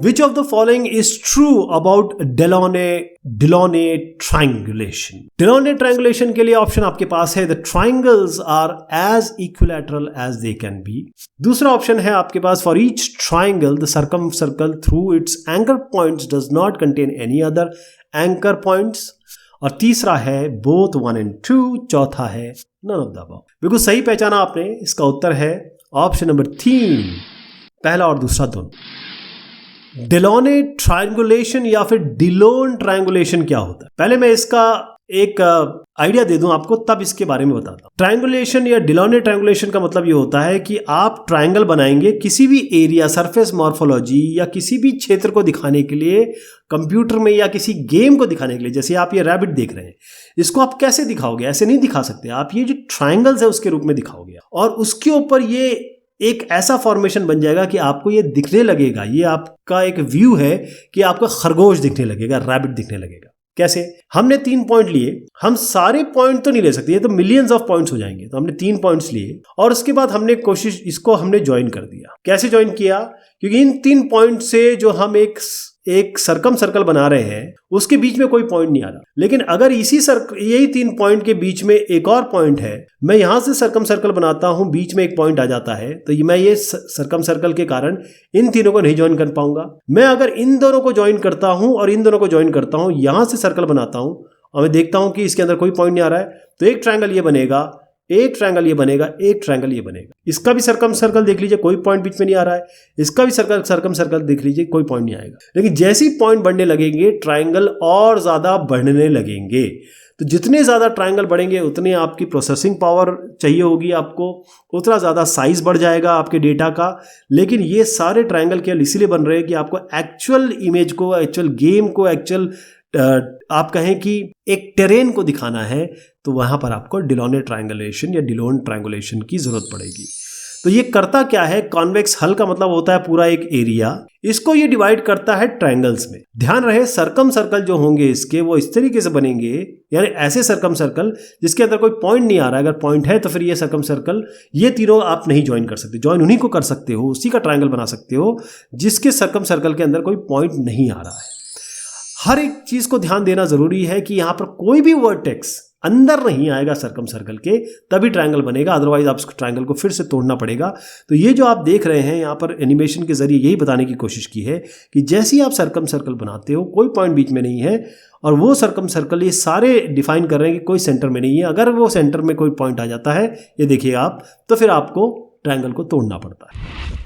Which of the following is true about Delaunay triangulation? Delaunay triangulation के लिए option आपके पास है, the triangles are as equilateral as they can be. दूसरा option है आपके पास, for each triangle the circumcircle through its anchor points does not contain any other anchor points. और तीसरा है both 1 and 2. चौथा है none of the above. बिल्कुल सही पहचाना आपने. इसका उत्तर है ऑप्शन नंबर 3, पहला और दूसरा दोनों. डेलॉने ट्रायंगुलेशन या फिर डिलोन ट्रायंगुलेशन क्या होता है? पहले मैं इसका एक आइडिया दे दूं आपको, तब इसके बारे में बताता हूं. ट्रायंगुलेशन या डिलोने ट्रायंगुलेशन का मतलब ये होता है कि आप ट्रायंगल बनाएंगे किसी भी एरिया, सरफेस मॉर्फोलॉजी या किसी भी क्षेत्र को दिखाने के लिए, कंप्यूटर में या किसी गेम को दिखाने के लिए. जैसे आप ये रैबिट देख रहे हैं, इसको आप कैसे दिखाओगे? ऐसे नहीं दिखा सकते आप. ये जो ट्रायंगल्स है उसके रूप में दिखाओगे और उसके ऊपर ये एक ऐसा फॉर्मेशन बन जाएगा कि आपको ये दिखने लगेगा. ये आपका एक व्यू है कि आपका खरगोश दिखने लगेगा, रैबिट दिखने लगेगा. कैसे? हमने 3 पॉइंट लिए. हम सारे पॉइंट तो नहीं ले सकते, ये तो मिलियंस ऑफ पॉइंट्स हो जाएंगे. तो हमने 3 पॉइंट्स लिए और उसके बाद हमने इसको हमने ज्वाइन कर दिया. कैसे ज्वाइन किया? क्योंकि इन 3 पॉइंट से जो हम एक सर्कम सर्कल बना रहे हैं उसके बीच में कोई पॉइंट नहीं आ रहा. लेकिन अगर यही 3 पॉइंट के बीच में एक और पॉइंट है, मैं यहां से सर्कम सर्कल बनाता हूं, बीच में एक पॉइंट आ जाता है, तो मैं ये सर्कम सर्कल के कारण इन तीनों को नहीं ज्वाइन कर पाऊंगा. मैं अगर इन दोनों को ज्वाइन करता हूं और इन दोनों को ज्वाइन करता हूं, यहां से सर्कल बनाता हूं और मैं देखता हूं कि इसके अंदर कोई पॉइंट नहीं आ रहा है, तो एक ट्रायंगल ये बनेगा, एक ट्रायंगल ये बनेगा, एक ट्रायंगल ये बनेगा. इसका भी सर्कम सर्कल देख लीजिए, कोई पॉइंट बीच में नहीं आ रहा है. इसका भी सर्कम सर्कल देख लीजिए, कोई पॉइंट नहीं आएगा. लेकिन जैसे ही पॉइंट बढ़ने लगेंगे, ट्रायंगल और ज्यादा बढ़ने लगेंगे. तो जितने ज्यादा ट्रायंगल बढ़ेंगे उतने आपकी प्रोसेसिंग पावर चाहिए होगी आपको, उतना ज्यादा साइज बढ़ जाएगा आपके डेटा का. लेकिन ये सारे ट्रायंगल केवल इसीलिए बन रहे हैं कि आपको एक्चुअल इमेज को, एक्चुअल गेम को, एक्चुअल आप कहें कि एक टेरेन को दिखाना है, तो वहां पर आपको डिलोने ट्रायंगुलेशन या डिलोन ट्रायंगुलेशन की जरूरत पड़ेगी. तो ये करता क्या है? कॉन्वेक्स हल का मतलब होता है पूरा एक एरिया. इसको ये डिवाइड करता है ट्रायंगल्स में. ध्यान रहे, सर्कम सर्कल जो होंगे इसके, वो इस तरीके से बनेंगे, यानी ऐसे सर्कम सर्कल जिसके अंदर कोई पॉइंट नहीं आ रहा है. अगर पॉइंट है तो फिर ये सर्कम सर्कल, ये तीनों आप नहीं ज्वाइन कर सकते. ज्वाइन उन्हीं को कर सकते हो, उसी का ट्रायंगल बना सकते हो जिसके सर्कम सर्कल के अंदर कोई पॉइंट नहीं आ रहा है. हर एक चीज को ध्यान देना जरूरी है कि यहां पर कोई भी वर्टेक्स अंदर नहीं आएगा सर्कम सर्कल के, तभी ट्रायंगल बनेगा. अदरवाइज आप ट्रायंगल को फिर से तोड़ना पड़ेगा. तो ये जो आप देख रहे हैं यहाँ पर एनिमेशन के जरिए यही बताने की कोशिश की है कि जैसे ही आप सर्कम सर्कल बनाते हो, कोई पॉइंट बीच में नहीं है और वो सर्कम सर्कल ये सारे डिफाइन कर रहे हैं कि कोई सेंटर में नहीं है. अगर वो सेंटर में कोई पॉइंट आ जाता है, ये देखिए आप, तो फिर आपको ट्रायंगल को तोड़ना पड़ता है.